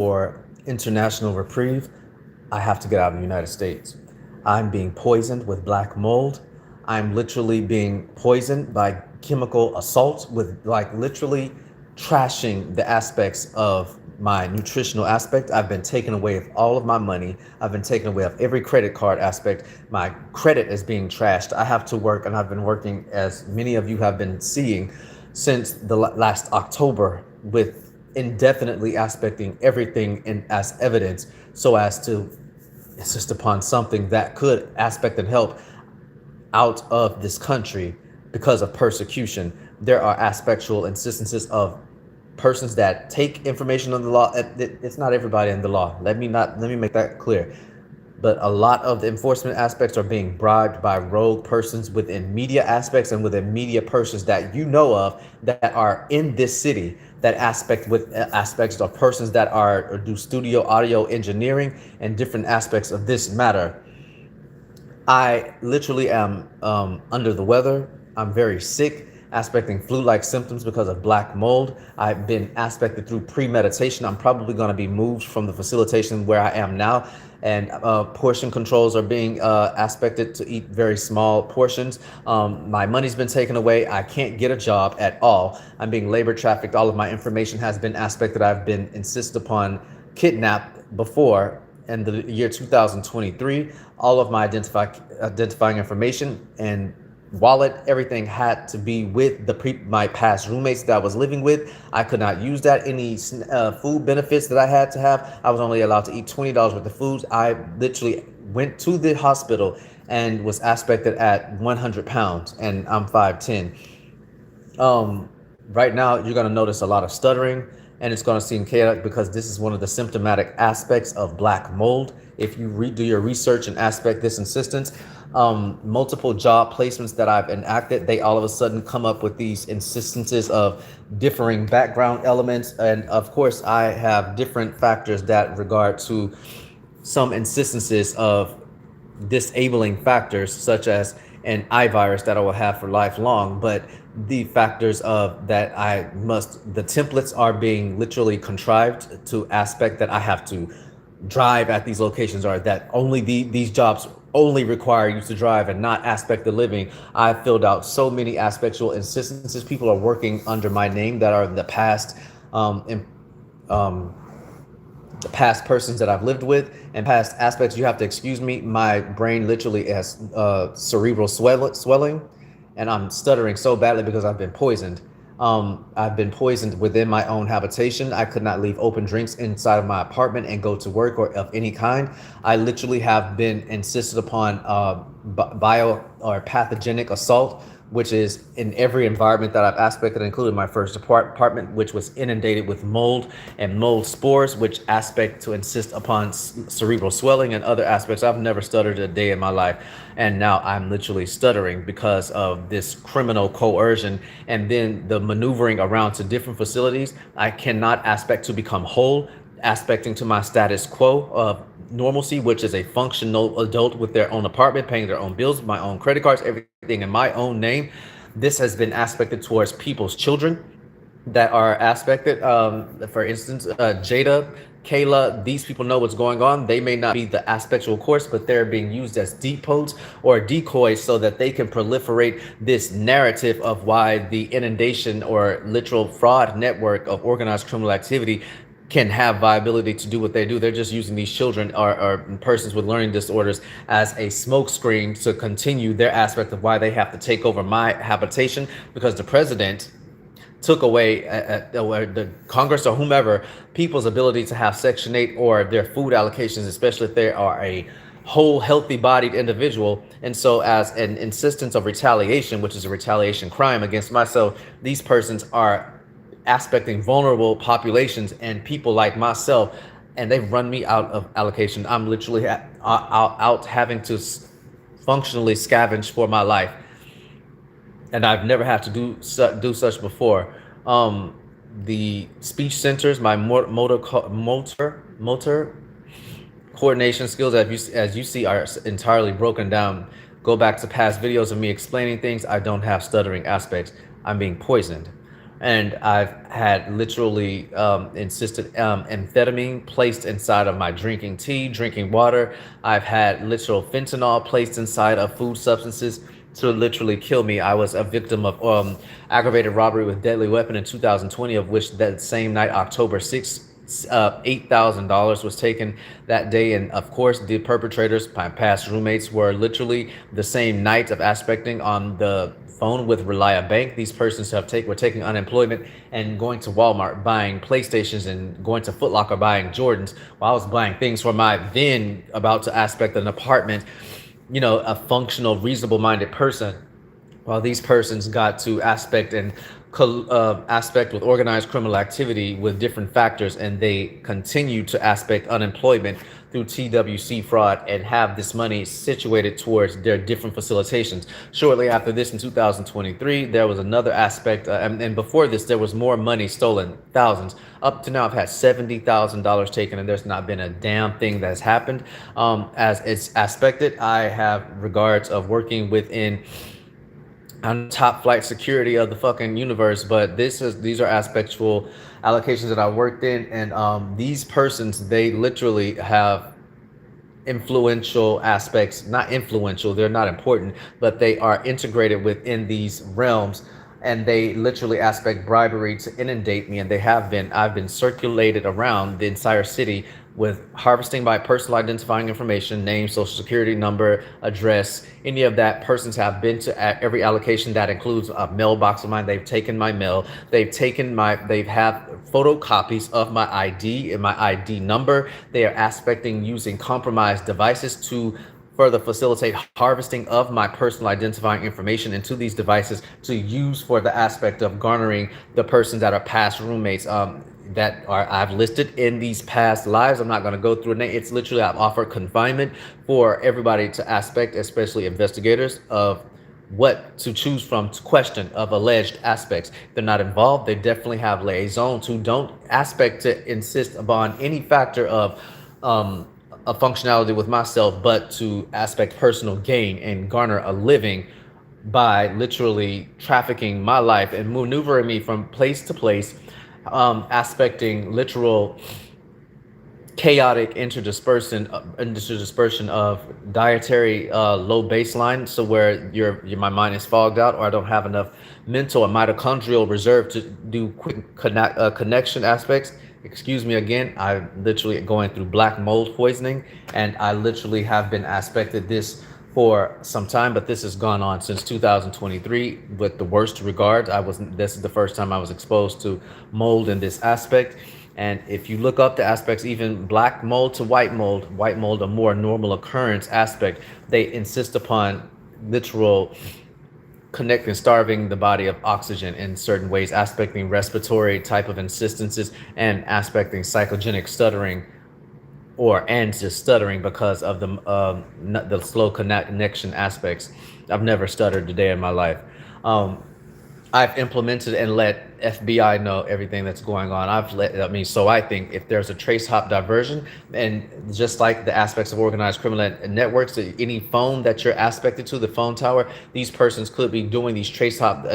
for international reprieve, I have to get out of the United States. I'm being poisoned with black mold. I'm literally being poisoned by chemical assault with like literally trashing the aspects of my nutritional aspect. I've been taken away of all of my money. I've been taken away of every credit card aspect. My credit is being trashed. I have to work, and I've been working, as many of you have been seeing, since the last October with indefinitely aspecting everything in as evidence so as to insist upon something that could aspect and help out of this country because of persecution. There are aspectual instances of persons that take information on the law. It's not everybody in the law. Let me make that clear. But a lot of the enforcement aspects are being bribed by rogue persons within media aspects and within media persons that you know of that are in this city, that aspect with aspects of persons that are or do studio audio engineering and different aspects of this matter. I literally am under the weather. I'm very sick, aspecting flu-like symptoms because of black mold. I've been aspected through premeditation. I'm probably going to be moved from the facilitation where I am now, and portion controls are being aspected to eat very small portions. My money's been taken away. I can't get a job at all. I'm being labor trafficked. All of my information has been aspected. I've been insisted upon kidnapped before in the year 2023. All of my identifying information and wallet, everything had to be with my past roommates that I was living with. I could not use that. Any food benefits that I had to have, I was only allowed to eat $20 worth of foods. I literally went to the hospital and was aspected at 100 pounds, and I'm 5'10". Right now, you're going to notice a lot of stuttering, and it's going to seem chaotic because this is one of the symptomatic aspects of black mold. If you redo your research and aspect this insistence, multiple job placements that I've enacted, they all of a sudden come up with these insistences of differing background elements. And of course, I have different factors that regard to some insistences of disabling factors, such as an iVirus that I will have for lifelong. But the factors of that the templates are being literally contrived to aspect that I have to drive at these locations, or that only these jobs only require you to drive and not aspect the living. I filled out so many aspectual insistences. People are working under my name that are um, um, the past persons that I've lived with and past aspects. You have to excuse me. My brain literally has cerebral swelling, and I'm stuttering so badly because I've been poisoned. I've been poisoned within my own habitation. I could not leave open drinks inside of my apartment and go to work or of any kind. I literally have been insisted upon bio or pathogenic assault, which is in every environment that I've aspected, including my first apartment, which was inundated with mold and mold spores, which aspect to insist upon cerebral swelling and other aspects. I've never stuttered a day in my life, and now I'm literally stuttering because of this criminal coercion and then the maneuvering around to different facilities. I cannot aspect to become whole, aspecting to my status quo of normalcy, which is a functional adult with their own apartment, paying their own bills, my own credit cards, everything in my own name. This has been aspected towards people's children that are aspected. For instance, Jada, Kayla, these people know what's going on. They may not be the aspectual course, but they're being used as depots or decoys so that they can proliferate this narrative of why the inundation or literal fraud network of organized criminal activity can have viability to do what they do. They're just using these children or persons with learning disorders as a smokescreen to continue their aspect of why they have to take over my habitation, because the president took away or the Congress or whomever people's ability to have Section 8 or their food allocations, especially if they are a whole healthy bodied individual. And so as an insistence of retaliation, which is a retaliation crime against myself, these persons are aspecting vulnerable populations and people like myself, and they've run me out of allocation. I'm literally out having to functionally scavenge for my life, and I've never had to do such before. The speech centers, my motor coordination skills, as you see, are entirely broken down. Go back to past videos of me explaining things. I don't have stuttering aspects. I'm being poisoned. And I've had literally insisted amphetamine placed inside of my drinking tea, drinking water. I've had literal fentanyl placed inside of food substances to literally kill me. I was a victim of aggravated robbery with deadly weapon in 2020, of which that same night, October 6th, $8,000 was taken that day. And of course, the perpetrators, my past roommates, were literally the same night of aspecting on the phone with Relia Bank. These persons were taking unemployment and going to Walmart buying PlayStations and going to Foot Locker buying Jordans, while I was buying things for my then about to aspect an apartment, a functional, reasonable minded person, while these persons got to aspect and aspect with organized criminal activity with different factors, and they continue to aspect unemployment through TWC fraud and have this money situated towards their different facilitations. Shortly after this, in 2023, there was another aspect, and before this, there was more money stolen, thousands. Up to now, I've had $70,000 taken, and there's not been a damn thing that's happened. As it's aspected, I have regards of working within on top flight security of the fucking universe, but these are aspectual allocations that I worked in, and these persons, they literally have influential aspects. Not influential, they're not important, but they are integrated within these realms, and they literally aspect bribery to inundate me, and I've been circulated around the entire city with harvesting my personal identifying information, name, social security number, address, any of that. Persons have been to every allocation. That includes a mailbox of mine. They've taken my mail. They've have photocopies of my ID and my ID number. They are aspecting using compromised devices to further facilitate harvesting of my personal identifying information into these devices to use for the aspect of garnering the persons that are past roommates, that are I've listed in these past lives. I'm not going to go through it. It's literally, I've offered confinement for everybody to aspect, especially investigators, of what to choose from to question of alleged aspects. If they're not involved, they definitely have liaisons who don't aspect to insist upon any factor of a functionality with myself, but to aspect personal gain and garner a living by literally trafficking my life and maneuvering me from place to place, aspecting literal chaotic interdispersion of dietary low baseline, so where my mind is fogged out, or I don't have enough mental and mitochondrial reserve to do quick connection aspects. Excuse me again, I'm literally going through black mold poisoning, and I literally have been aspected this for some time, but this has gone on since 2023 with the worst regard. This is the first time I was exposed to mold in this aspect. And if you look up the aspects, even black mold to white mold, a more normal occurrence aspect, they insist upon literal connecting, starving the body of oxygen in certain ways, aspecting respiratory type of insistences, and aspecting psychogenic stuttering, and just stuttering because of the slow connection aspects. I've never stuttered a day in my life. I've implemented and let FBI know everything that's going on. So I think if there's a trace hop diversion, and just like the aspects of organized criminal networks, any phone that you're aspected to, the phone tower, these persons could be doing these trace hop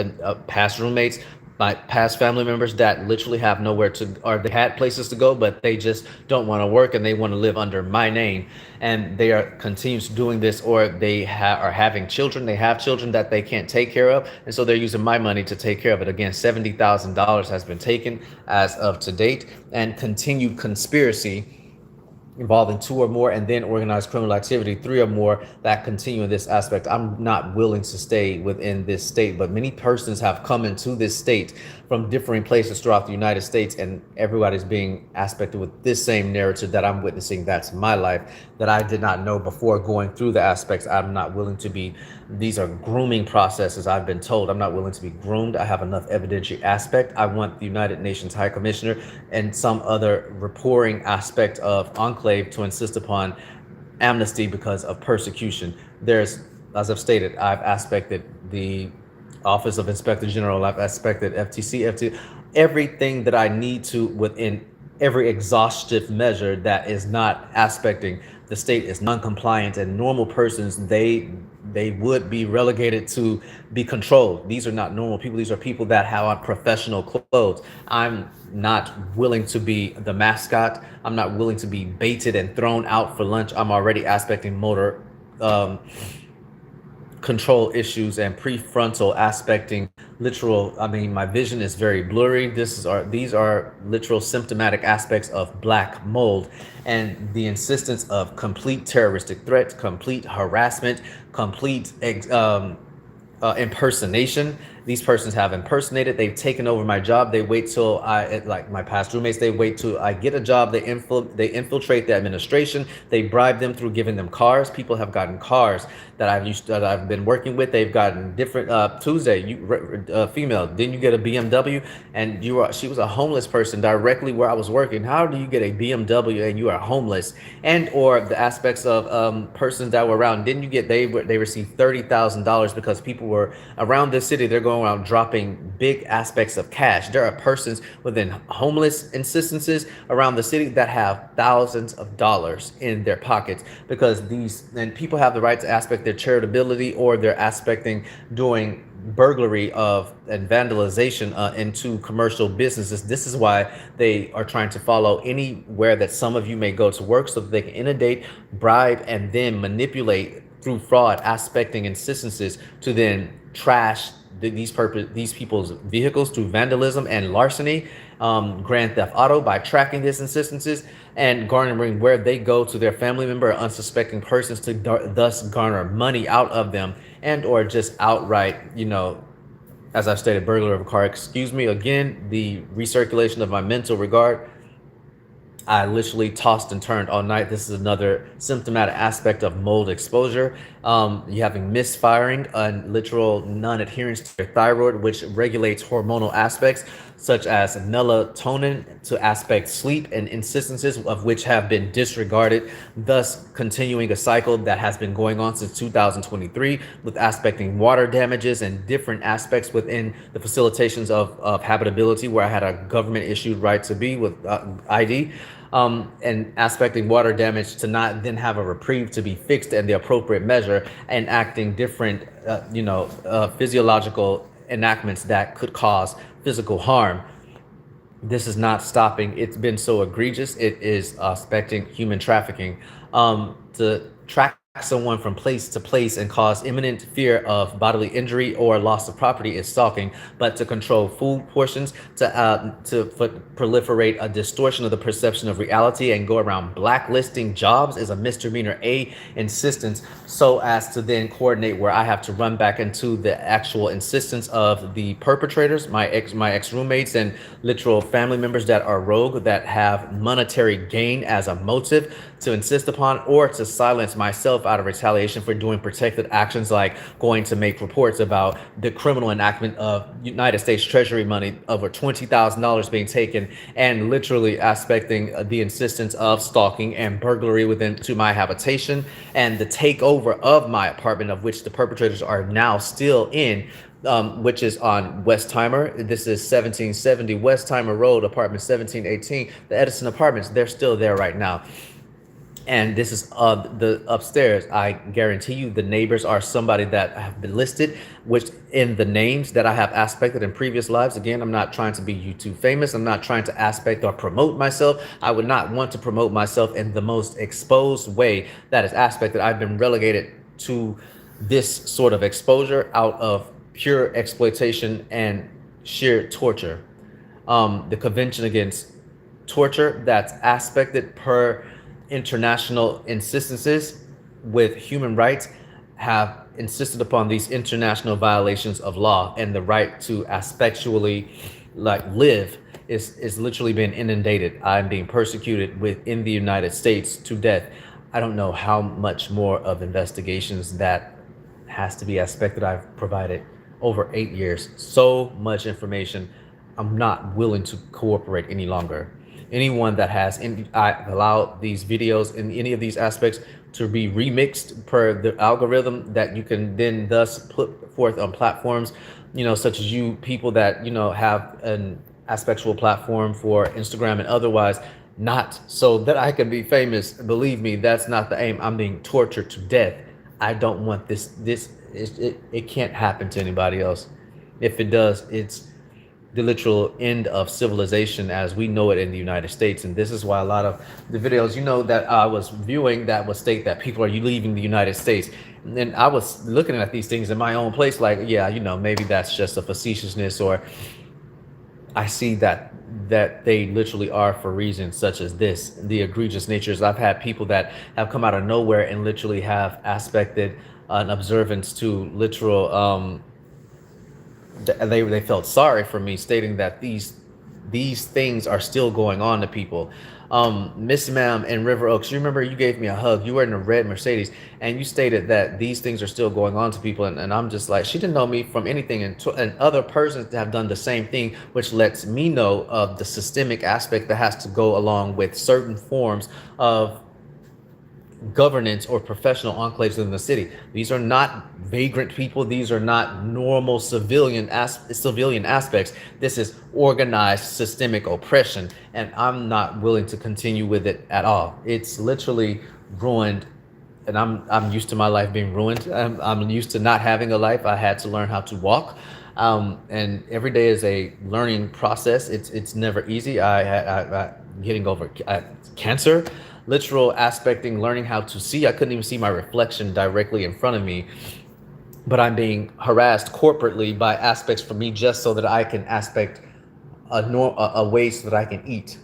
past roommates, my past family members that literally have nowhere to, or they had places to go, but they just don't want to work and they want to live under my name. And they are continues doing this, or they are having children. They have children that they can't take care of. And so they're using my money to take care of it. Again, $70,000 has been taken as of to date, and continued conspiracy involving 2 or more, and then organized criminal activity 3 or more that continue in this aspect. I'm not willing to stay within this state, but many persons have come into this state from differing places throughout the United States, and everybody's being aspected with this same narrative that I'm witnessing. That's my life that I did not know before going through the aspects. I'm not willing to be, these are grooming processes, I've been told. I'm not willing to be groomed. I have enough evidentiary aspect. I want the United Nations High Commissioner and some other reporting aspect of Enclave to insist upon amnesty because of persecution. There's, as I've stated, I've aspected the Office of Inspector General, I've aspected FTC, everything that I need to within every exhaustive measure that is not aspecting the state is non-compliant, and normal persons, they they would be relegated to be controlled. These are not normal people. These are people that have on professional clothes. I'm not willing to be the mascot. I'm not willing to be baited and thrown out for lunch. I'm already aspecting motor um, control issues and prefrontal aspecting literal. I mean, my vision is very blurry. These are literal symptomatic aspects of black mold, and the insistence of complete terroristic threats, complete harassment, complete impersonation. These persons have impersonated. They've taken over my job. They wait till like my past roommates. They wait till I get a job. They infiltrate the administration. They bribe them through giving them cars. People have gotten cars that I've been working with. They've gotten different. Tuesday, female, didn't you get a BMW? And she was a homeless person directly where I was working. How do you get a BMW and you are homeless? And or the aspects of persons that were around. Didn't you get they received $30,000 because people were around this city. They're going around dropping big aspects of cash. There are persons within homeless instances around the city that have thousands of dollars in their pockets because people have the right to aspect their charitability, or they're aspecting doing burglary of and vandalization into commercial businesses. This is why they are trying to follow anywhere that some of you may go to work so that they can inundate, bribe, and then manipulate through fraud, aspecting instances to then trash these people's vehicles through vandalism and larceny, grand theft auto, by tracking these instances and garnering where they go to their family member or unsuspecting persons to thus garner money out of them, and or just outright, as I've stated, burglar of a car. Excuse me again, the recirculation of my mental regard. I literally tossed and turned all night. This is another symptomatic aspect of mold exposure. You having misfiring and literal non-adherence to your thyroid, which regulates hormonal aspects such as melatonin to aspect sleep, and instances of which have been disregarded, thus continuing a cycle that has been going on since 2023 with aspecting water damages and different aspects within the facilitations of habitability, where I had a government issued right to be with ID. And aspecting water damage to not then have a reprieve to be fixed and the appropriate measure, and acting different, physiological enactments that could cause physical harm. This is not stopping. It's been so egregious. It is aspecting human trafficking. To track someone from place to place and cause imminent fear of bodily injury or loss of property is stalking. But to control food portions, to proliferate a distortion of the perception of reality and go around blacklisting jobs is a misdemeanor A insistence, so as to then coordinate where I have to run back into the actual insistence of the perpetrators, my ex roommates and literal family members that are rogue, that have monetary gain as a motive to insist upon, or to silence myself out of retaliation for doing protected actions, like going to make reports about the criminal enactment of United States Treasury money, over $20,000 being taken, and literally aspecting the insistence of stalking and burglary within to my habitation, and the takeover of my apartment, of which the perpetrators are now still in, which is on Westheimer. This is 1770 Westheimer Road, apartment 1718, the Edison Apartments. They're still there right now. And this is the upstairs. I guarantee you the neighbors are somebody that have been listed, which in the names that I have aspected in previous lives. Again, I'm not trying to be YouTube famous. I'm not trying to aspect or promote myself. I would not want to promote myself in the most exposed way that is aspected. I've been relegated to this sort of exposure out of pure exploitation and sheer torture. The Convention Against Torture, that's aspected per international insistences with human rights, have insisted upon these international violations of law, and the right to aspectually live is literally being inundated. I'm being persecuted within the United States to death. I don't know how much more of investigations that has to be aspected. I've provided over 8 years, so much information. I'm not willing to cooperate any longer. Anyone that has I allow these videos in any of these aspects to be remixed per the algorithm that you can then thus put forth on platforms, such as you people that, have an aspectual platform for Instagram and otherwise, not so that I can be famous. Believe me, that's not the aim. I'm being tortured to death. I don't want it can't happen to anybody else. If it does, it's the literal end of civilization as we know it in the United States. And this is why a lot of the videos, that I was viewing that would state that people are leaving the United States. And I was looking at these things in my own place, like, yeah, maybe that's just a facetiousness, or I see that they literally are for reasons such as this, the egregious natures. I've had people that have come out of nowhere and literally have aspected an observance to literal they felt sorry for me, stating that these things are still going on to people. Miss Ma'am in River Oaks, you remember you gave me a hug. You were in a red Mercedes, and you stated that these things are still going on to people. And I'm just like, she didn't know me from anything, and other persons have done the same thing, which lets me know of the systemic aspect that has to go along with certain forms of governance or professional enclaves in the city. These are not vagrant people. These are not normal civilian aspects. This is organized systemic oppression, and I'm not willing to continue with it at all. It's literally ruined, and I'm used to my life being ruined. I'm used to not having a life. I had to learn how to walk. And every day is a learning process. It's never easy. I getting over cancer, literal aspecting, learning how to see. I couldn't even see my reflection directly in front of me, but I'm being harassed corporately by aspects for me just so that I can aspect a way so that I can eat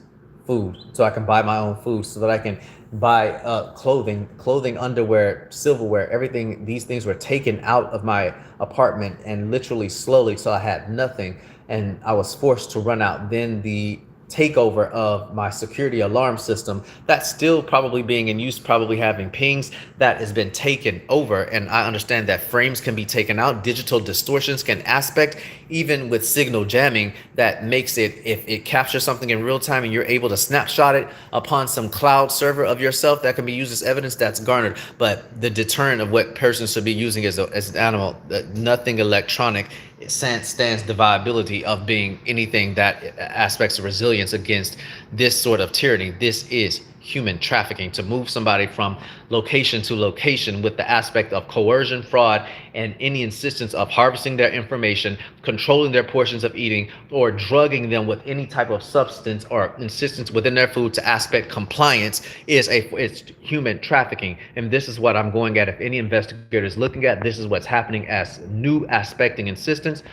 food, so I can buy my own food, so that I can buy clothing, underwear, silverware, everything. These things were taken out of my apartment and literally slowly, so I had nothing, and I was forced to run out. Then the takeover of my security alarm system that's still probably being in use, probably having pings, that has been taken over. And I understand that frames can be taken out, digital distortions can aspect, even with signal jamming, that makes it, if it captures something in real time and you're able to snapshot it upon some cloud server of yourself, that can be used as evidence, that's garnered. But the deterrent of what persons should be using as an animal, nothing electronic, stands the viability of being anything that aspects of resilience against this sort of tyranny. This is human trafficking, to move somebody from location to location with the aspect of coercion, fraud, and any insistence of harvesting their information, controlling their portions of eating, or drugging them with any type of substance or insistence within their food to aspect compliance it's human trafficking. And this is what I'm going at. If any investigator is looking at, this is what's happening as new aspecting insistence,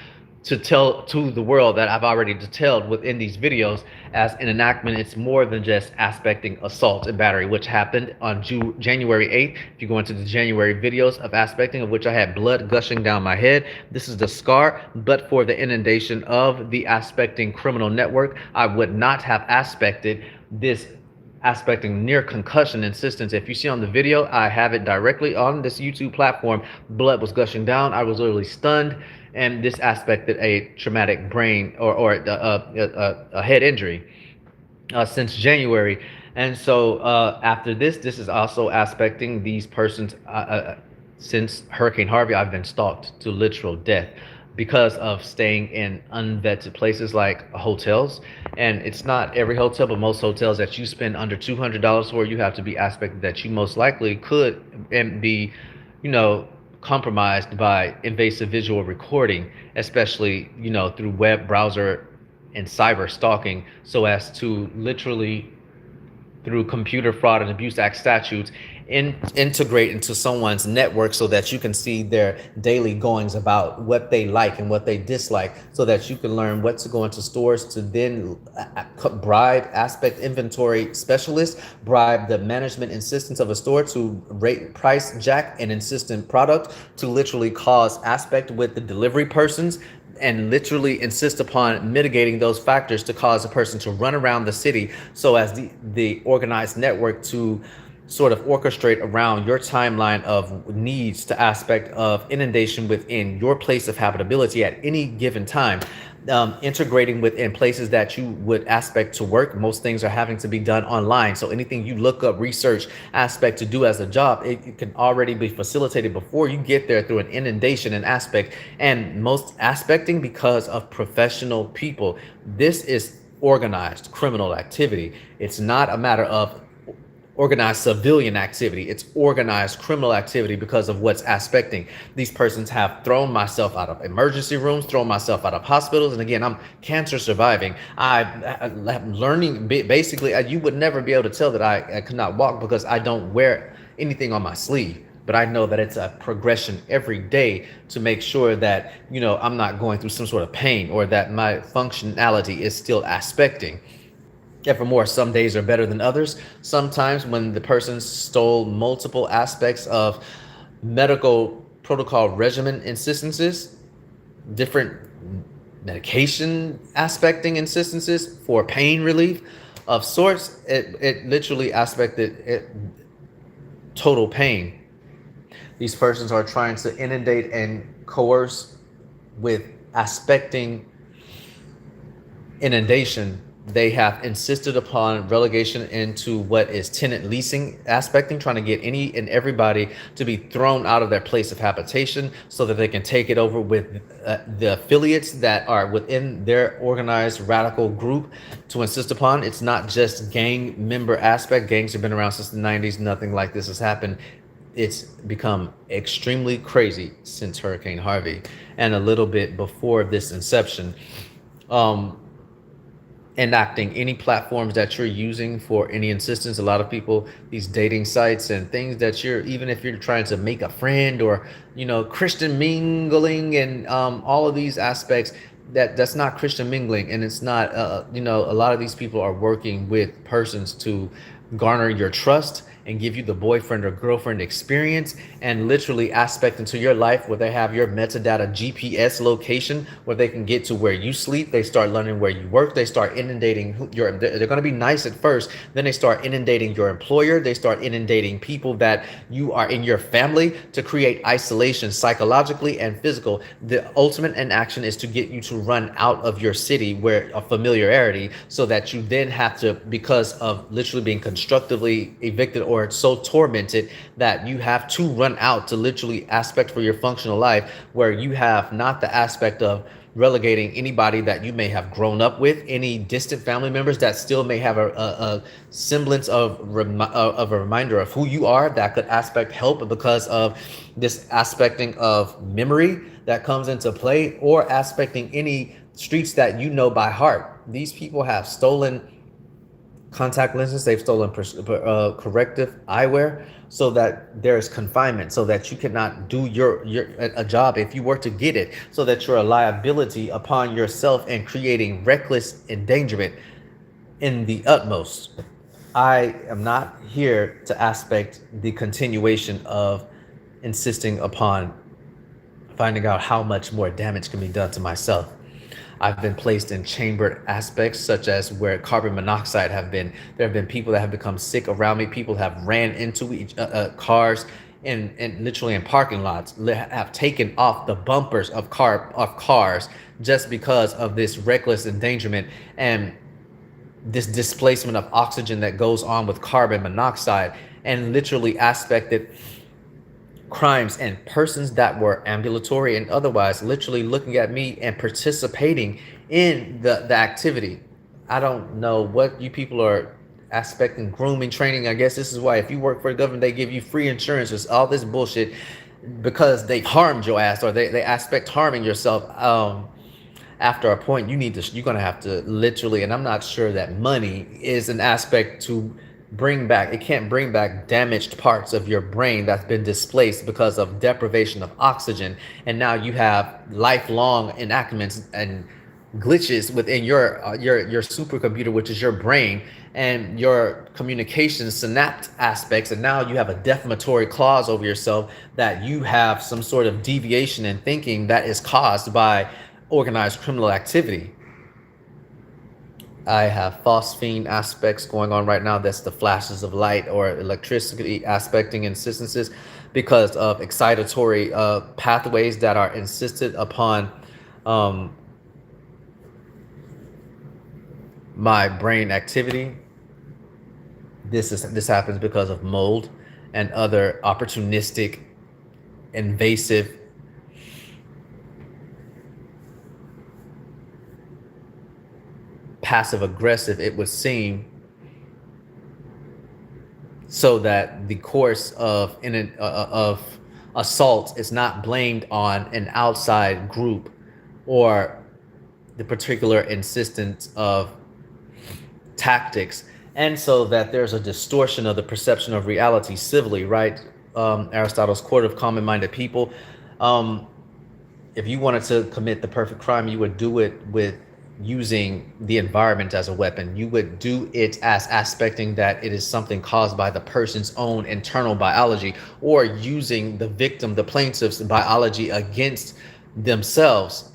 to tell to the world that I've already detailed within these videos as an enactment. It's more than just aspecting assault and battery, which happened on January 8th. If you go into the January videos of aspecting, of which I had blood gushing down my head, this is the scar. But for the inundation of the aspecting criminal network, I would not have aspected this aspecting near concussion insistence. If you see on the video, I have it directly on this YouTube platform. Blood was gushing down. I was literally stunned, and this aspected a traumatic brain or a head injury since January. And so after this is also aspecting these persons. Since Hurricane Harvey, I've been stalked to literal death because of staying in unvetted places like hotels. And it's not every hotel, but most hotels that you spend under $200 for, you have to be aspected that you most likely could and be, compromised by invasive visual recording, especially, through web browser and cyber stalking, so as to literally, through Computer Fraud and Abuse Act statutes, integrate into someone's network so that you can see their daily goings about, what they like and what they dislike, so that you can learn what to go into stores to then bribe aspect inventory specialists, bribe the management insistence of a store to rate price jack an insistent product, to literally cause aspect with the delivery persons, and literally insist upon mitigating those factors to cause a person to run around the city, so as the organized network to sort of orchestrate around your timeline of needs to aspect of inundation within your place of habitability at any given time. Integrating within places that you would aspect to work. Most things are having to be done online. So anything you look up, research, aspect to do as a job, it can already be facilitated before you get there through an inundation and aspect. And most aspecting because of professional people. This is organized criminal activity. It's not a matter of organized civilian activity. It's organized criminal activity because of what's aspecting. These persons have thrown myself out of emergency rooms, thrown myself out of hospitals. And again, I'm cancer surviving. I'm learning, basically, you would never be able to tell that I could not walk because I don't wear anything on my sleeve. But I know that it's a progression every day to make sure that, I'm not going through some sort of pain, or that my functionality is still aspecting. Evermore, some days are better than others. Sometimes when the person stole multiple aspects of medical protocol regimen insistences, different medication aspecting insistences for pain relief of sorts, it literally aspected it, total pain. These persons are trying to inundate and coerce with aspecting inundation. They have insisted upon relegation into what is tenant leasing aspecting, trying to get any and everybody to be thrown out of their place of habitation so that they can take it over with the affiliates that are within their organized radical group to insist upon. It's not just gang member aspect. Gangs have been around since the 90s. Nothing like this has happened. It's become extremely crazy since Hurricane Harvey and a little bit before this inception. Enacting any platforms that you're using for any insistence. A lot of people, these dating sites and things that even if you're trying to make a friend, or Christian mingling, and all of these aspects, that's not Christian mingling. And it's not a lot of these people are working with persons to garner your trust and give you the boyfriend or girlfriend experience, and literally aspect into your life where they have your metadata GPS location, where they can get to where you sleep. They start learning where you work. They start inundating they're going to be nice at first. Then they start inundating your employer. They start inundating people that you are in your family to create isolation psychologically and physical. The ultimate in action is to get you to run out of your city where a familiarity, so that you then have to, because of literally being constructively evicted, or it's so tormented that you have to run out to literally aspect for your functional life, where you have not the aspect of relegating anybody that you may have grown up with, any distant family members that still may have a semblance of a reminder of who you are, that could aspect help because of this aspecting of memory that comes into play, or aspecting any streets that by heart. These people have stolen contact lenses. They've stolen corrective eyewear, so that there's confinement, so that you cannot do a job if you were to get it, so that you're a liability upon yourself and creating reckless endangerment in the utmost. I am not here to aspect the continuation of insisting upon finding out how much more damage can be done to myself. I've been placed in chambered aspects, such as where carbon monoxide there have been people that have become sick around me. People have ran into cars and literally in parking lots, have taken off the bumpers of cars just because of this reckless endangerment and this displacement of oxygen that goes on with carbon monoxide, and literally aspected crimes and persons that were ambulatory and otherwise literally looking at me and participating in the activity. I don't know what you people are aspecting grooming training. I guess this is why if you work for the government, they give you free insurance with all this bullshit, because they've harmed your ass, or they aspect harming yourself. After a point, you're gonna have to literally, and I'm not sure that money is an aspect to bring back. It can't bring back damaged parts of your brain that's been displaced because of deprivation of oxygen, and now you have lifelong enactments and glitches within your supercomputer, which is your brain, and your communication synapse aspects, and now you have a defamatory clause over yourself that you have some sort of deviation in thinking that is caused by organized criminal activity. I have phosphine aspects going on right now. That's the flashes of light or electricity aspecting instances because of excitatory pathways that are insisted upon my brain activity. This happens because of mold and other opportunistic, invasive passive aggressive, it would seem, so that the course of assault is not blamed on an outside group or the particular insistence of tactics, and so that there's a distortion of the perception of reality civilly, right? Aristotle's court of common-minded people. Um, if you wanted to commit the perfect crime, you would do it with using the environment as a weapon. You would do it as aspecting that it is something caused by the person's own internal biology, or using the victim, the plaintiff's biology against themselves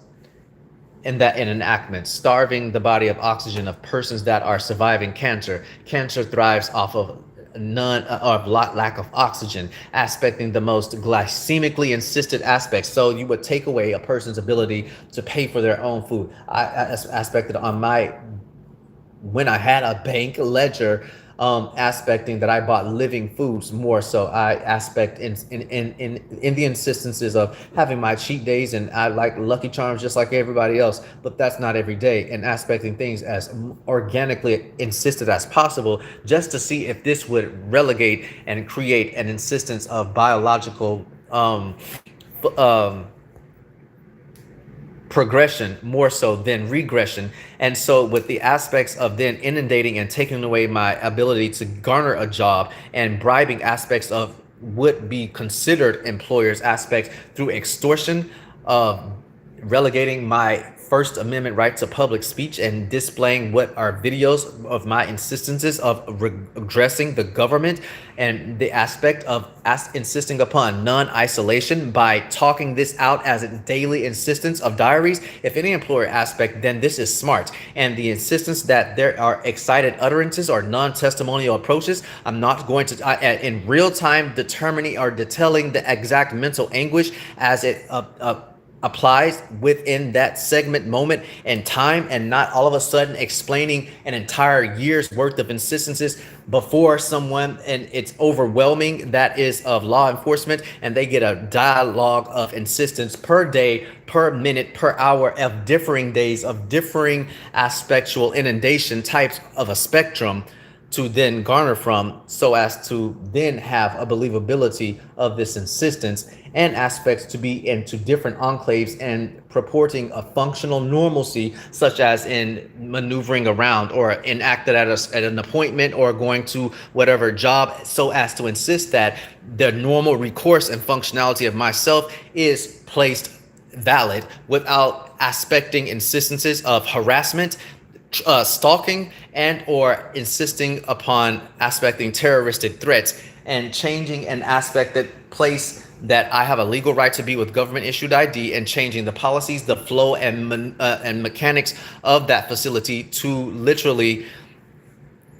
in that in enactment, starving the body of oxygen of persons that are surviving cancer. Cancer thrives off of none of lack of oxygen, aspecting the most glycemically insisted aspects. So you would take away a person's ability to pay for their own food. I aspected on my when I had a bank ledger, aspecting that I bought living foods more. So I aspect in the instances of having my cheat days, and I like Lucky Charms just like everybody else, but that's not every day. And aspecting things as organically insisted as possible, just to see if this would relegate and create an insistence of biological um, progression more so than regression. And so with the aspects of then inundating and taking away my ability to garner a job, and bribing aspects of would be considered employers aspects through extortion, of relegating my First Amendment right to public speech and displaying what are videos of my insistences of addressing the government, and the aspect of insisting upon non-isolation by talking this out as a daily insistence of diaries. If any employer aspect, then this is smart. And the insistence that there are excited utterances or non-testimonial approaches, I'm not going to in real time determining or detailing the exact mental anguish as it applies within that segment moment and time, and not all of a sudden explaining an entire year's worth of insistences before someone, and it's overwhelming, that is of law enforcement, and they get a dialogue of insistence per day, per minute, per hour, of differing days, of differing aspectual inundation types of a spectrum to then garner from, so as to then have a believability of this insistence, and aspects to be into different enclaves and purporting a functional normalcy, such as in maneuvering around or enacted at an appointment or going to whatever job, so as to insist that the normal recourse and functionality of myself is placed valid without aspecting insistences of harassment, stalking, and or insisting upon aspecting terroristic threats, and changing an aspected place that I have a legal right to be with government issued ID, and changing the policies, the flow, and mechanics of that facility to literally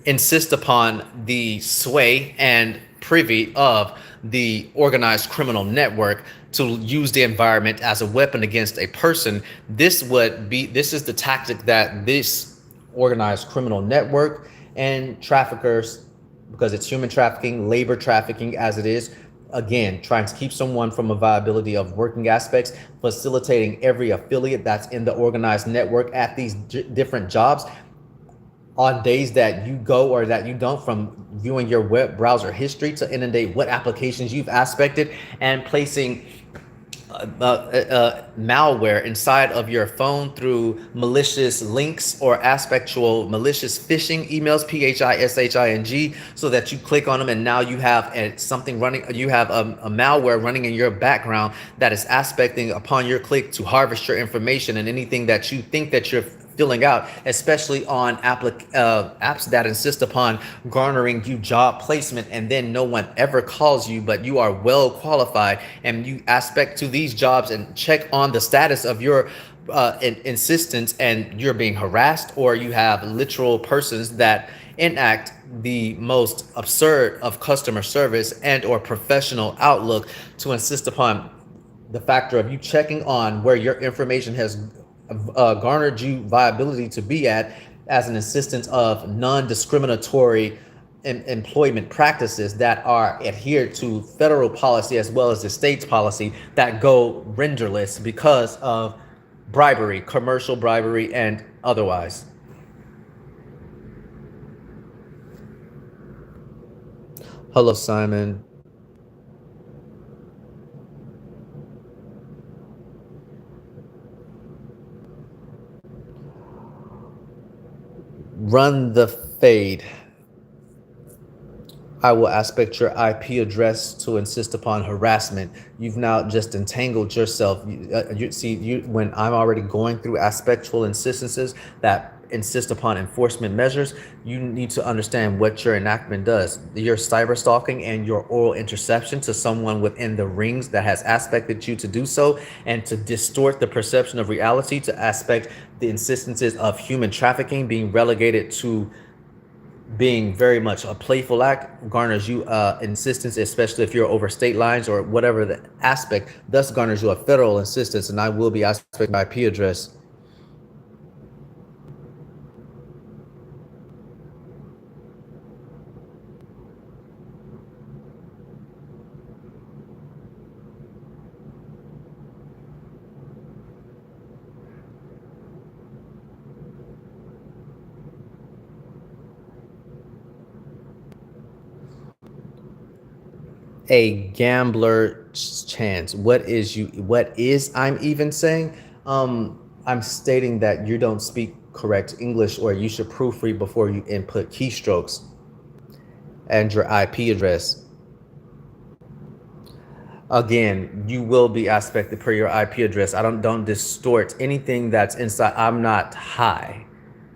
insist upon the sway and privy of the organized criminal network to use the environment as a weapon against a person. This is the tactic that this organized criminal network and traffickers, because it's human trafficking, labor trafficking as it is, again, trying to keep someone from a viability of working aspects, facilitating every affiliate that's in the organized network at these different jobs on days that you go or that you don't, from viewing your web browser history to inundate what applications you've aspected, and placing malware inside of your phone through malicious links or aspectual malicious phishing emails, phishing, so that you click on them and now you have something running, you have a malware running in your background that is aspecting upon your click to harvest your information and anything that you think that you're filling out, especially on apps that insist upon garnering you job placement, and then no one ever calls you, but you are well qualified, and you aspect to these jobs and check on the status of your insistence, and you're being harassed, or you have literal persons that enact the most absurd of customer service and or professional outlook to insist upon the factor of you checking on where your information has garnered you viability to be at, as an insistence of non-discriminatory employment practices that are adhered to federal policy as well as the state's policy, that go renderless because of bribery, commercial bribery, and otherwise. Hello, Simon. Run the fade. I will aspect your IP address to insist upon harassment. You've now just entangled yourself. When I'm already going through aspectual insistences that insist upon enforcement measures, you need to understand what your enactment does. Your cyber stalking and your oral interception to someone within the rings that has aspected you to do so, and to distort the perception of reality, to aspect the insistences of human trafficking being relegated to being very much a playful act, garners you insistence, especially if you're over state lines or whatever the aspect, thus garners you a federal insistence. And I will be aspecting my IP address. A gambler's chance. What is I'm even saying? I'm stating that you don't speak correct English, or you should proofread before you input keystrokes and your IP address. Again, you will be aspected per your IP address. I don't distort anything that's inside. I'm not high.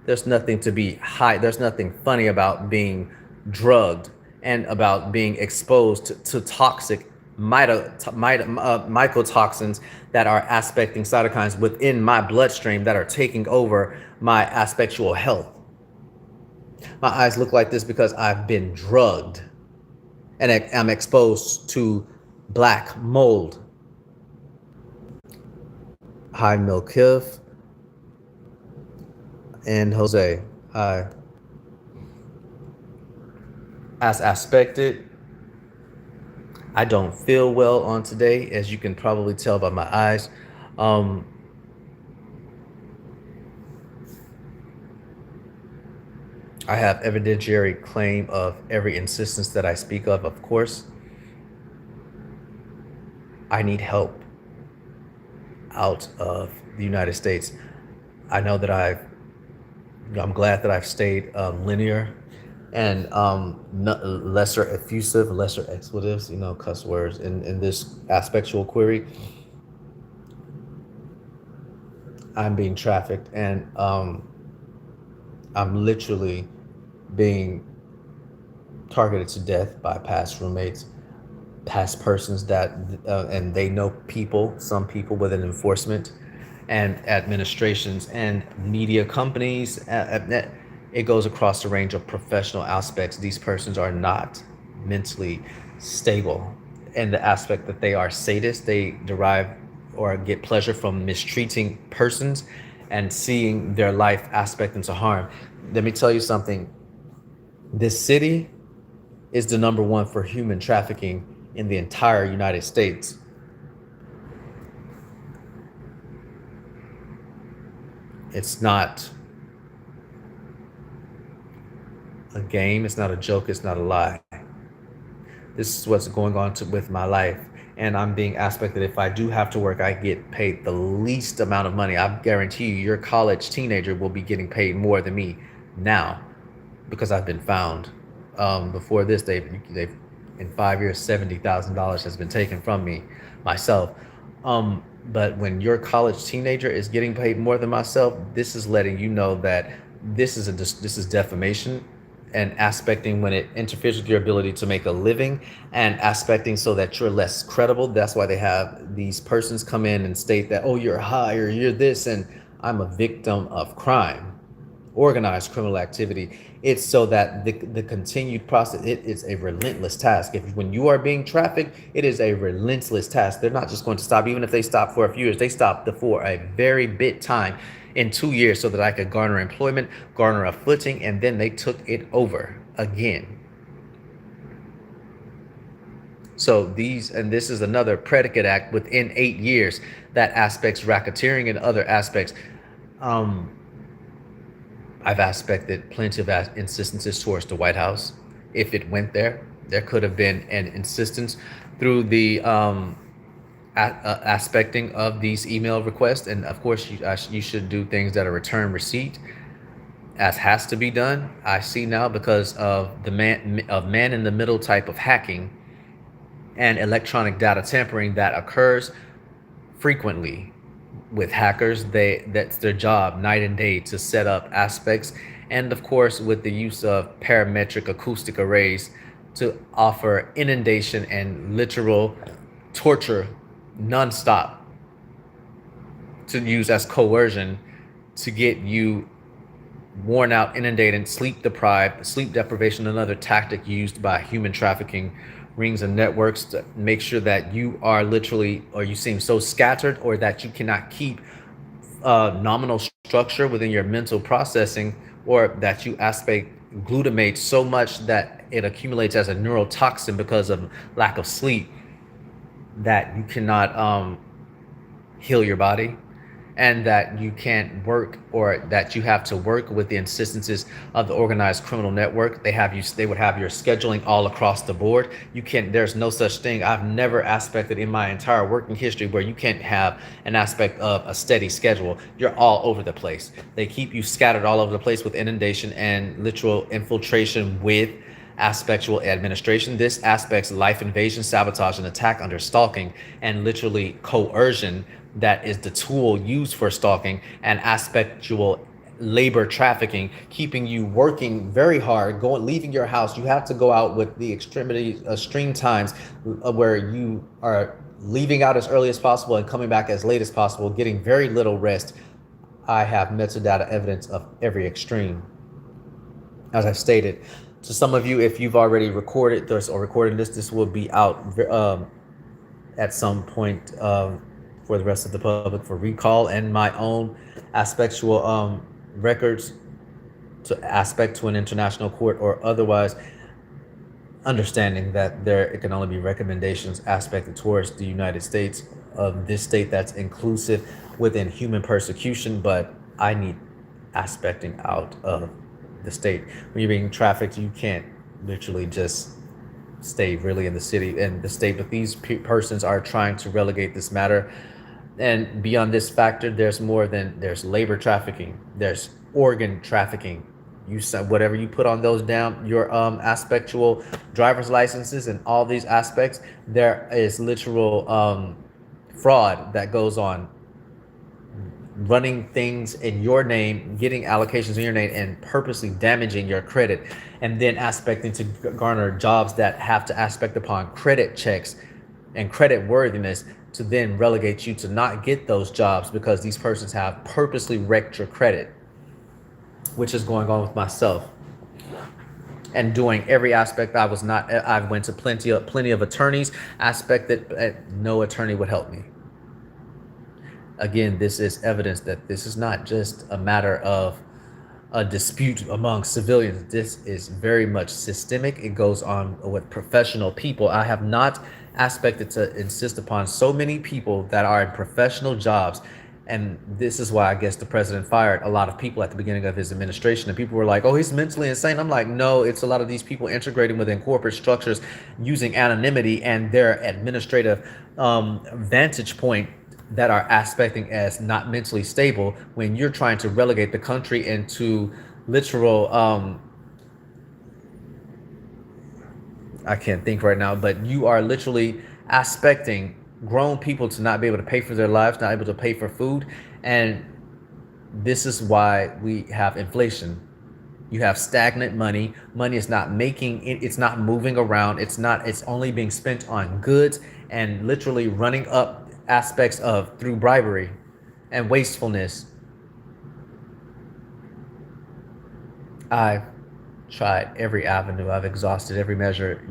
There's nothing to be high. There's nothing funny about being drugged and about being exposed to toxic mycotoxins that are aspecting cytokines within my bloodstream that are taking over my aspectual health. My eyes look like this because I've been drugged and I'm exposed to black mold. Hi, Milkiv and Jose. Hi. As aspected, I don't feel well on today, as you can probably tell by my eyes. Um, I have evidentiary claim of every insistence that I speak of course. I need help out of the United States. I know that I'm glad that I've stayed linear and lesser effusive, lesser expletives, cuss words in this aspectual query. I'm being trafficked, and I'm literally being targeted to death by past roommates, past persons that, and they know people, some people within enforcement and administrations and media companies. It goes across the range of professional aspects. These persons are not mentally stable in the aspect that they are sadists. They derive or get pleasure from mistreating persons and seeing their life aspect into harm. Let me tell you something. This city is the number one for human trafficking in the entire United States. It's not a game, it's not a joke, it's not a lie. This is what's going on with my life. And I'm being aspected. If I do have to work, I get paid the least amount of money. I guarantee you, your college teenager will be getting paid more than me now because I've been found. Before this, they've in 5 years, $70,000 has been taken from me, myself. But when your college teenager is getting paid more than myself, this is letting you know that this is defamation, and aspecting when it interferes with your ability to make a living, and aspecting so that you're less credible. That's why they have these persons come in and state that, oh, you're high or you're this, and I'm a victim of crime, organized criminal activity. It's so that the continued process, it is a relentless task. If when you are being trafficked, it is a relentless task. They're not just going to stop. Even if they stop for a few years, they stopped for a very bit time in 2 years so that I could garner employment, garner a footing, and then they took it over again. So this is another predicate act within 8 years that aspects racketeering and other aspects. I've aspected plenty of instances towards the White House, if it went there. There could have been an insistence through the aspecting of these email requests, and of course, you should do things that are return receipt, as has to be done. I see now because of the man in the middle type of hacking and electronic data tampering that occurs frequently with hackers. That's their job, night and day, to set up aspects, and of course with the use of parametric acoustic arrays to offer inundation and literal torture nonstop, to use as coercion to get you worn out, inundated, sleep deprived. Sleep deprivation, another tactic used by human trafficking rings and networks to make sure that you are literally, or you seem so scattered, or that you cannot keep nominal structure within your mental processing, or that you aspect glutamate so much that it accumulates as a neurotoxin because of lack of sleep, that you cannot heal your body, and that you can't work, or that you have to work with the insistences of the organized criminal network. They would have your scheduling all across the board. You can't, there's no such thing. I've never aspected in my entire working history where you can't have an aspect of a steady schedule. You're all over the place. They keep you scattered all over the place with inundation and literal infiltration with aspectual administration. This aspects life invasion, sabotage, and attack under stalking, and literally coercion, that is the tool used for stalking, and aspectual labor trafficking, keeping you working very hard, leaving your house. You have to go out with the extreme times where you are leaving out as early as possible and coming back as late as possible, getting very little rest. I have metadata evidence of every extreme. As I stated to some of you, if you've already recorded this or recorded this will be out at some point for the rest of the public for recall, and my own aspectual records to aspect to an international court or otherwise, understanding that it can only be recommendations aspected towards the United States, of this state that's inclusive within human persecution. But I need aspecting out of the state. When you're being trafficked, you can't literally just stay really in the city and the state, but these persons are trying to relegate this matter. And beyond this factor, there's there's labor trafficking, there's organ trafficking. You whatever you put on those down, your aspectual driver's licenses and all these aspects, there is literal fraud that goes on, running things in your name, getting allocations in your name, and purposely damaging your credit, and then aspecting to garner jobs that have to aspect upon credit checks and credit worthiness, to then relegate you to not get those jobs because these persons have purposely wrecked your credit, which is going on with myself. And doing every aspect, I went to plenty of attorneys, aspect that no attorney would help me. Again, this is evidence that this is not just a matter of a dispute among civilians. This is very much systemic. It goes on with professional people. I have not aspected to insist upon so many people that are in professional jobs. And this is why I guess the president fired a lot of people at the beginning of his administration. And people were like, oh, he's mentally insane. I'm like, no, it's a lot of these people integrating within corporate structures, using anonymity and their administrative vantage point, that are aspecting as not mentally stable, when you're trying to relegate the country into literal I can't think right now, but you are literally aspecting grown people to not be able to pay for their lives, not able to pay for food. And this is why we have inflation. You have stagnant money. Money is not making it, it's not moving around. It's only being spent on goods, and literally running up aspects of through bribery and wastefulness. I've tried every avenue. I've exhausted every measure,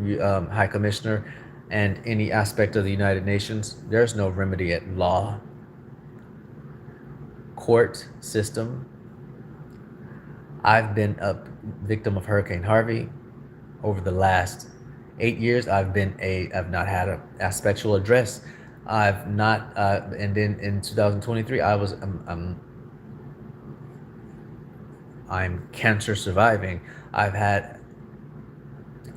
High Commissioner, and any aspect of the United Nations. There's no remedy at law, court system. I've been a victim of Hurricane Harvey. Over the last 8 years, I've not had an aspectual address. I've not, and then in 2023, I'm cancer surviving. I've had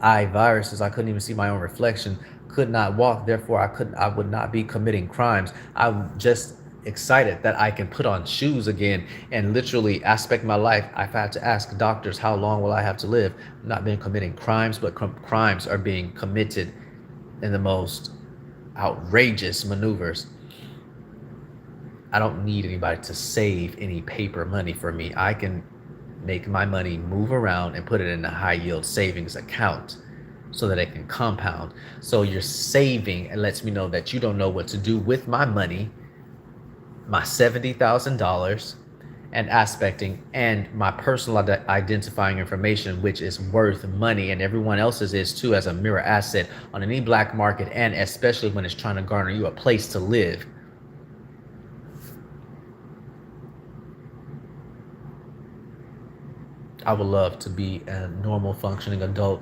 eye viruses. I couldn't even see my own reflection, could not walk. Therefore, I would not be committing crimes. I'm just excited that I can put on shoes again and literally aspect my life. I've had to ask doctors, how long will I have to live? I'm not been committing crimes, but crimes are being committed in the most outrageous maneuvers. I don't need anybody to save any paper money for me. I can make my money move around and put it in a high yield savings account so that it can compound. So you're saving, and lets me know that you don't know what to do with my money, my $70,000, and aspecting, and my personal identifying information, which is worth money, and everyone else's is too, as a mirror asset on any black market, and especially when it's trying to garner you a place to live. I would love to be a normal functioning adult,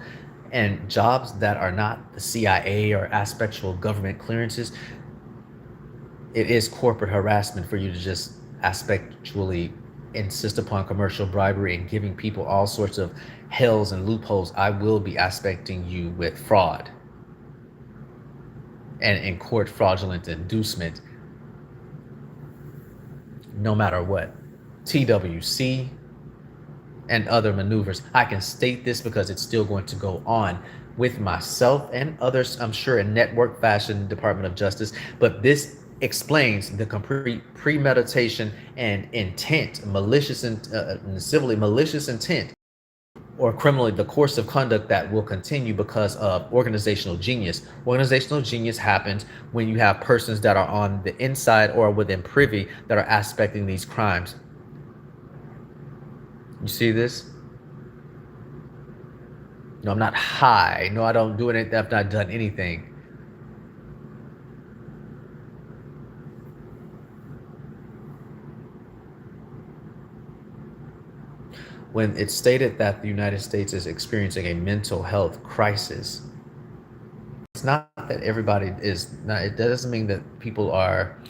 and jobs that are not the CIA or aspectual government clearances. It is corporate harassment for you to just aspectually insist upon commercial bribery and giving people all sorts of hells and loopholes. I will be aspecting you with fraud and in court fraudulent inducement, no matter what. TWC and other maneuvers. I can state this because it's still going to go on with myself and others, I'm sure, in network fashion, Department of Justice. But this explains the complete premeditation and intent, malicious and civilly malicious intent, or criminally the course of conduct that will continue because of organizational genius. Organizational genius happens when you have persons that are on the inside or within privy that are aspecting these crimes. You see this? No, I'm not high. No, I don't do anything. I've not done anything. When it's stated that the United States is experiencing a mental health crisis, it's not that everybody is not, it doesn't mean that people are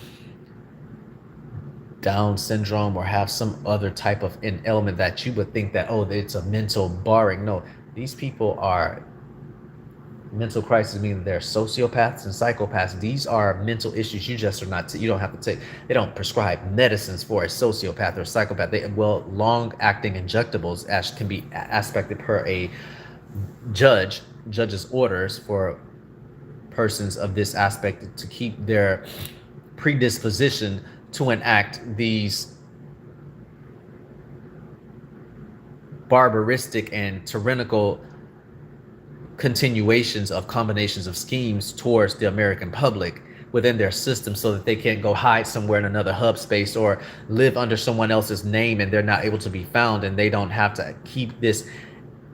Down syndrome or have some other type of an element that you would think that, oh, it's a mental barring. No, these people are mental crisis, meaning they're sociopaths and psychopaths. These are mental issues. You just are not, you don't have to take, they don't prescribe medicines for a sociopath or psychopath. Long acting injectables as can be aspected per a judge's orders for persons of this aspect to keep their predisposition to enact these barbaristic and tyrannical continuations of combinations of schemes towards the American public within their system, so that they can't go hide somewhere in another hub space or live under someone else's name and they're not able to be found, and they don't have to keep this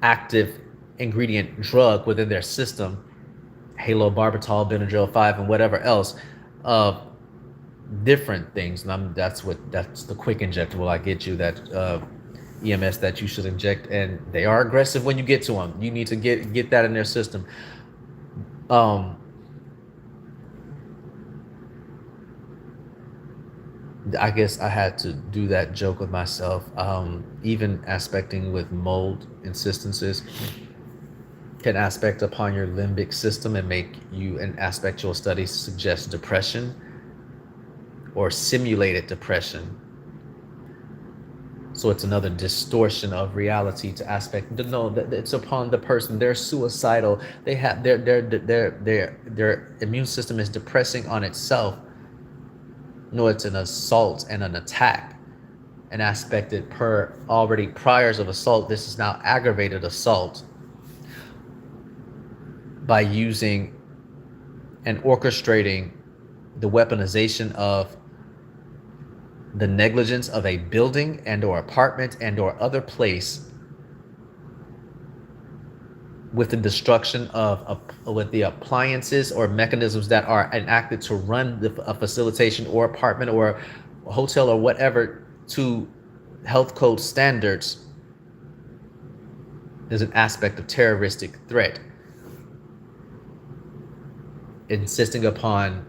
active ingredient drug within their system, halobarbital, Benadryl 5, and whatever else, different things. And that's the quick injectable. I get you that EMS that you should inject, and they are aggressive when you get to them. You need to get that in their system. I guess I had to do that joke with myself. Even aspecting with mold insistences can aspect upon your limbic system and make you, an aspectual study suggest depression or simulated depression. So it's another distortion of reality to aspect. No, it's upon the person. They're suicidal. They have their immune system is depressing on itself. No, it's an assault and an attack, and aspected per already priors of assault. This is now aggravated assault by using and orchestrating the weaponization of the negligence of a building and or apartment and or other place with the destruction of with the appliances or mechanisms that are enacted to run a facilitation or apartment or a hotel or whatever to health code standards. There's an aspect of terroristic threat, insisting upon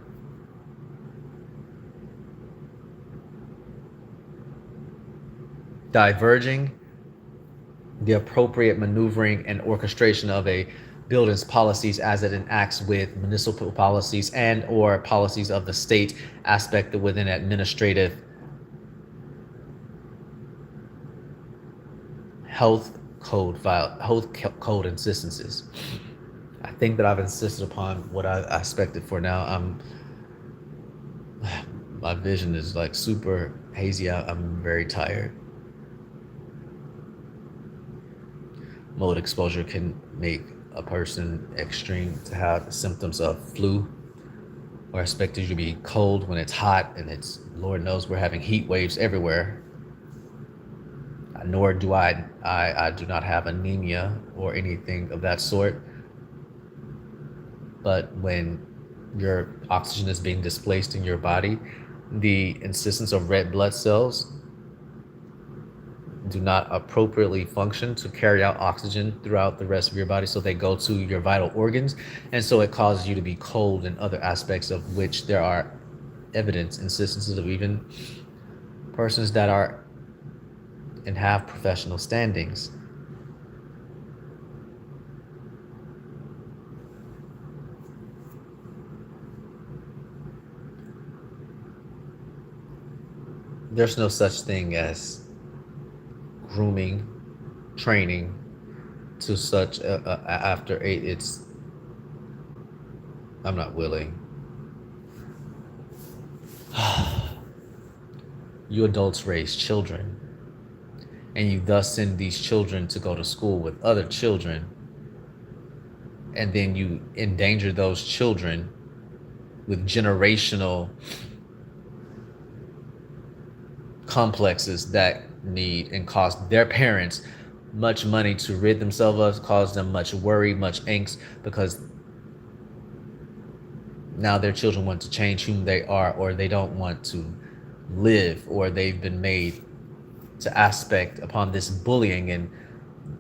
diverging the appropriate maneuvering and orchestration of a buildings policies as it enacts with municipal policies and or policies of the state aspect within administrative health code instances. I think that I've insisted upon what I expected for now. My vision is like super hazy. I'm very tired. Mold exposure can make a person extreme to have symptoms of flu or expected to be cold when it's hot, and it's Lord knows we're having heat waves everywhere. Nor do I do not have anemia or anything of that sort. But when your oxygen is being displaced in your body, the insistence of red blood cells do not appropriately function to carry out oxygen throughout the rest of your body. So they go to your vital organs. And so it causes you to be cold in other aspects, of which there are instances of even persons that are and have professional standings. There's no such thing as grooming, training to such after 8. I'm not willing. You adults raise children, and you thus send these children to go to school with other children, and then you endanger those children with generational complexes that need and cost their parents much money to rid themselves of, cause them much worry, much angst, because now their children want to change whom they are, or they don't want to live, or they've been made to aspect upon this bullying. And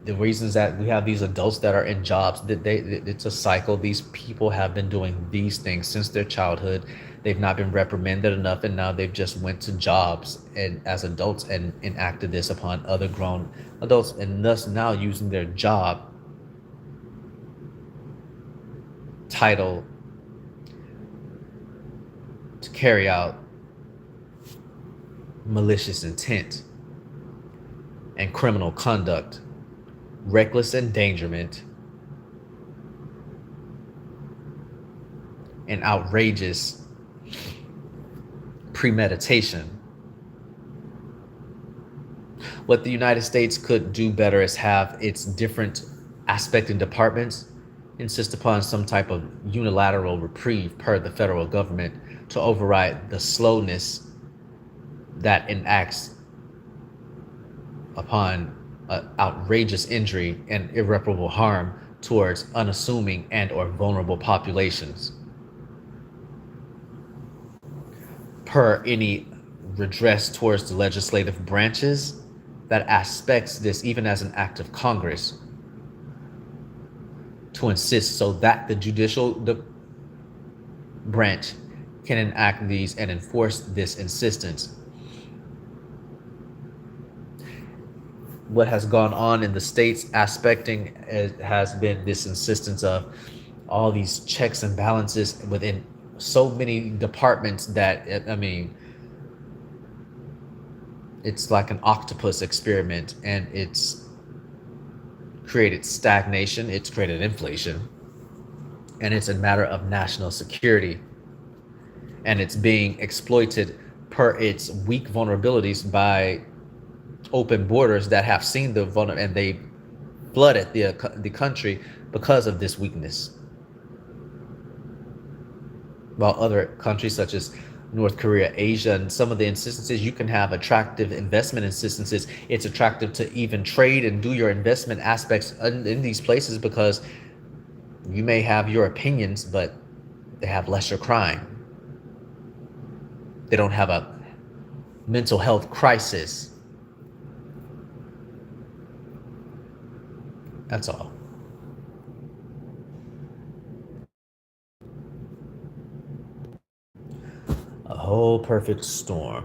the reasons that we have these adults that are in jobs, that it's a cycle. These people have been doing these things since their childhood. They've not been reprimanded enough, and now they've just went to jobs and as adults and enacted this upon other grown adults, and thus now using their job title to carry out malicious intent and criminal conduct, reckless endangerment, and outrageous premeditation. What the United States could do better is have its different aspect and departments insist upon some type of unilateral reprieve per the federal government to override the slowness that enacts upon outrageous injury and irreparable harm towards unassuming and or vulnerable populations. Per any redress towards the legislative branches that aspects this even as an act of Congress to insist so that the judicial branch can enact these and enforce this insistence. What has gone on in the states aspecting has been this insistence of all these checks and balances within so many departments that, I mean, it's like an octopus experiment, and it's created stagnation, it's created inflation, and it's a matter of national security, and it's being exploited per its weak vulnerabilities by open borders that have seen the vulnerable, and they flooded the country because of this weakness. While other countries such as North Korea, Asia, and some of the instances, you can have attractive investment instances. It's attractive to even trade and do your investment aspects in these places because you may have your opinions, but they have lesser crime. They don't have a mental health crisis. That's all. A whole perfect storm.